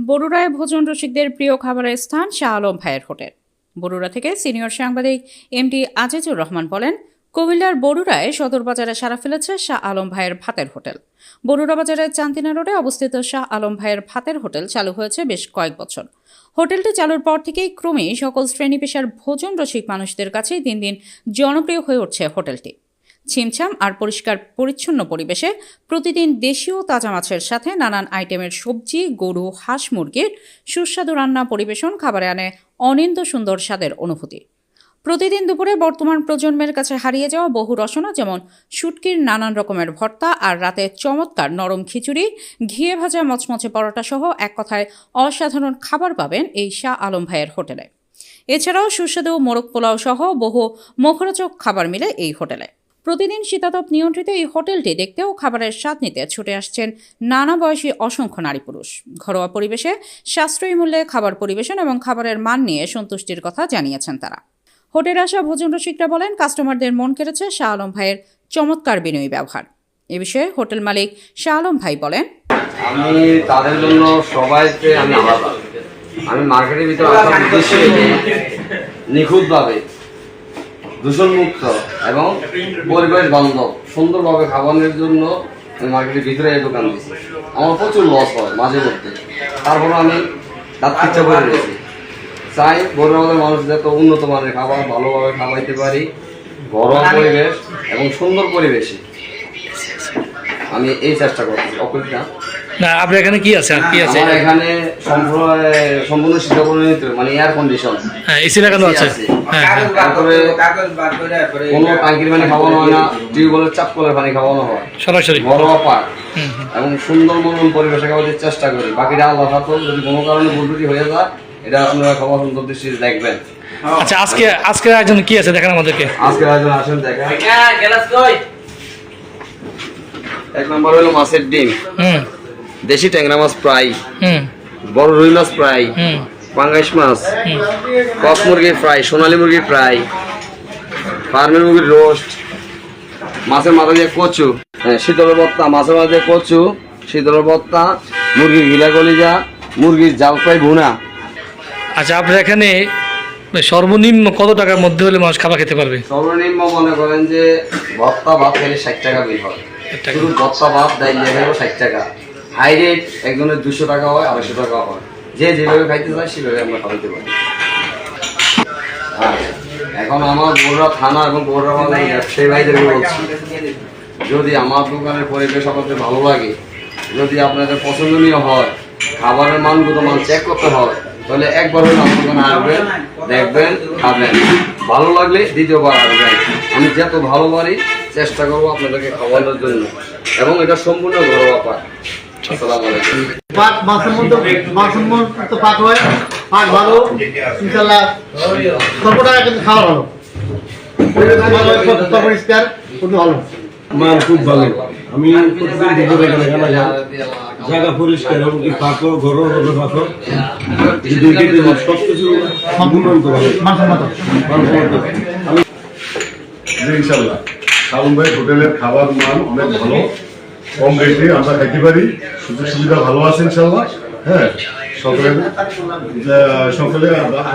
বরুড়ায় ভোজন রসিকদের প্রিয় খাবারের স্থান শাহ আলম ভাইয়ের হোটেল। বরুড়া থেকে সিনিয়র সাংবাদিক এমডি আজিজুর রহমান বলেন, কুমিল্লার বরুড়ায় সদর বাজারে সাড়া ফেলেছে শাহ আলম ভাইয়ের ভাতের হোটেল। বরুড়া বাজারের চান্দিনা রোডে অবস্থিত শাহ আলম ভাইয়ের ভাতের হোটেল চালু হয়েছে বেশ কয়েক বছর। হোটেলটি চালুর পর থেকেই ক্রমেই সকল শ্রেণী পেশার ভোজন রসিক মানুষদের কাছে দিন দিন জনপ্রিয় হয়ে উঠছে হোটেলটি। ছিমছাম আর পরিষ্কার পরিচ্ছন্ন পরিবেশে প্রতিদিন দেশীয় তাজা মাছের সাথে নানান আইটেমের সবজি, গরু, হাঁস, মুরগির সুস্বাদু রান্না পরিবেশন খাবারে আনে অনিন্দ সুন্দর স্বাদের অনুভূতি। প্রতিদিন দুপুরে বর্তমান প্রজন্মের কাছে হারিয়ে যাওয়া বহু রসনা, যেমন শুটকির নানান রকমের ভর্তা আর রাতে চমৎকার নরম খিচুড়ি, ঘিয়ে ভাজা মচমচে পরোটা সহ এক কথায় অসাধারণ খাবার পাবেন এই শাহ আলম ভাইয়ের হোটেলে। এছাড়াও সুস্বাদু মোরগ পোলাও সহ বহু মুখরোচক খাবার মিলে এই হোটেলে। প্রতিদিন শীতাতপ নিয়ন্ত্রিত এই হোটেলটি দেখতে ও খাবারের স্বাদ নিতে ছুটে আসছেন নানা বয়সী অসংখ্য নারী পুরুষ। ঘরোয়া পরিবেশে সাশ্রয়ী মূল্যে খাবার পরিবেশন এবং খাবারের মান নিয়ে সন্তুষ্টির কথা জানিয়েছেন তারা। হোটেলে আসা ভোজন রসিকরা বলেন, কাস্টমারদের মন কেড়েছে শাহ আলম ভাইয়ের চমৎকার বিনয়ী ব্যবহার। এ বিষয়ে হোটেল মালিক শাহ আলম ভাই বলেন, আমি তাদের জন্য সবাইকে আমি আলাদা। আমি মার্কেটের ভিতরে আসার উদ্দেশ্যে নিখুঁতভাবে দূষণমুক্ত এবং পরিবেশ বান্ধব সুন্দরভাবে খাবারের জন্য আমি মার্কেটের ভিতরে এই দোকান দিচ্ছি। আমার প্রচুর লস হয় মাঝে মধ্যে, তারপরে আমি তার ইচ্ছা করে রয়েছি। চাই বড় মানুষ যত উন্নত মানের খাবার ভালোভাবে খাওয়াইতে পারি, ঘরোয়া পরিবেশ এবং সুন্দর পরিবেশে আমি এই চেষ্টা করছি। অপেক্ষা না, আপনার এখানে কি আছে? আর কি আছে? আমার এখানে সম্পূর্ণ শীতল মানে এয়ার কন্ডিশন, হ্যাঁ, এসি লাগানো আছে। হ্যাঁ, তারপরে কোনো ট্যাঙ্কির পানি খাওয়ানো হয় না, টিউবওয়েলের চাপ কলের পানি খাওয়ানো হয় সরাসরি ঘরোয়া পাক এবং সুন্দর মনোরম পরিবেশে খাওয়াতে চেষ্টা করি। বাকিটা আল্লাহ হাফেজ, যদি কোনো কারণে ভুলটুটি হয়ে যায় এটা আপনারা খাবার সুন্দর দৃষ্টিতে দেখবেন। আচ্ছা, আজকে আয়োজন কি আছে দেখেন আমাদেরকে। আজকে আয়োজন আসেন দেখেন। এক নম্বর হলো মাছের ডিম, দেশি ট্যাংরা মাছ ফ্রাই, বড় রুই মাছ ফ্রাই, পাঙ্গাস মাছ, কক মুরগির ফ্রাই, সোনালী মুরগির ফ্রাই, ফার্মের মুরগির রোস্ট, মাছের মাথা দিয়ে কচু, শীতলের ভর্তা, মাছের মাথা দিয়ে কচু, শীতলের ভর্তা, মুরগির গিলা কলিজা, মুরগির জাল ফ্রাই ভুনা। আচ্ছা, আপনার এখানে সর্বনিম্ন কত টাকার মধ্যে হলে মানুষ খাবার খেতে পারবে? সর্বনিম্ন মনে করেন যে ভর্তা ভাত খেলে 60 টাকা বিল হয়। শুধু ভর্তা ভাত দেয় 60 টাকা। হাই রেট একজনের 200 টাকা হয়, 250 টাকা হয়। যে যেভাবে খাইতে চায় সেভাবে আমরা খাওয়াইতে পারি। এখন আমার বড়ুয়া থানা এবং বড়ুয়া ব্যবসায়ী ভাইদেরকে বলছি, যদি আমার দোকানের পরিবেশ আপনাদের ভালো লাগে, যদি আপনাদের পছন্দনীয় হয়, খাবারের মানগত মান চেক করতে হয়, তাহলে একবার হলে আমার দোকানে আসবেন, দেখবেন, খাবেন। ভালো লাগলে দ্বিতীয়বার আসবেন। আমি যত ভালো পারি চেষ্টা করবো আপনাদেরকে খাওয়ানোর জন্য, এবং এটা সম্পূর্ণ ঘরোয়া পাক। আসসালামু আলাইকুম। পাক মাছের মধ্যে তো পাক হয়, পাক ভালো, ইনশাআল্লাহ সবটা কিন্তু খাওয়া ভালো, পরিষ্কার খুব ভালো, মান খুব ভালো। আমি প্রতিদিন দুপুরে এখানে খানা খাই, জায়গা পরিষ্কার এবং কি পাকো ঘরোয়া পাকো, সবকিছু সম্পূর্ণ ভালো। ইনশাল্লাহ শালম ভাই হোটেলের খাবার মান অনেক ভালো, কম রেটে আমরা খাইতে পারি, সুযোগ সুবিধা ভালো আছে ইনশাল্লাহ। হ্যাঁ, সকলে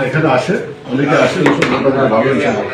এখানে আসে, অনেকে আসে, ভালো ইনশাল্লাহ।